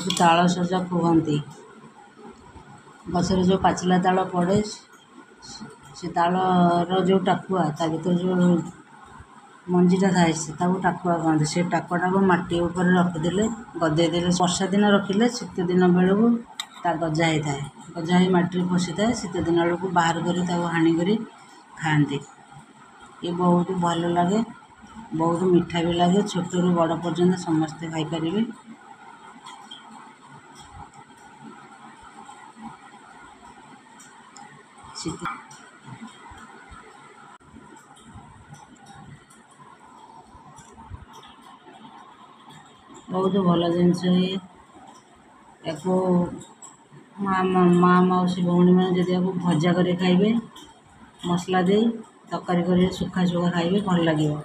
ତାକୁ ତାଳ ସଜ କୁହନ୍ତି। ଗଛରେ ଯେଉଁ ପାଚିଲା ତାଳ ପଡ଼େ ସେ ତାଳର ଯେଉଁ ଟାକୁଆ ତା ଭିତରେ ଯେଉଁ ମଞ୍ଜିଟା ଥାଏ ତାକୁ ଟାକୁଆ କହନ୍ତି। ସେ ଟାକୁଆଟାକୁ ମାଟି ଉପରେ ରଖିଦେଲେ ଗଦେଇ ଦେଲେ ବର୍ଷା ଦିନ ରଖିଲେ ଶୀତ ଦିନ ବେଳକୁ ତା ଗଜା ହେଇଥାଏ। ଗଜା ହେଇ ମାଟିରେ ପଶିଥାଏ। ଶୀତ ଦିନ ବେଳକୁ ବାହାର କରି ତାକୁ ହାଣିକରି ଖାଆନ୍ତି। ଏ ବହୁତ ଭଲ ଲାଗେ, ବହୁତ ମିଠା ବି ଲାଗେ। ଛୋଟରୁ ବଡ଼ ପର୍ଯ୍ୟନ୍ତ ସମସ୍ତେ ଖାଇପାରିବେ। ବହୁତ ଭଲ ଜିନିଷ ଇଏ। ୟାକୁ ମା ମାଉସୀ ଭଉଣୀମାନେ ଯଦି ୟାକୁ ଭଜା କରି ଖାଇବେ, ମସଲା ଦେଇ ତରକାରୀ କରି ଶୁଖା ଖାଇବେ ଭଲ ଲାଗିବ।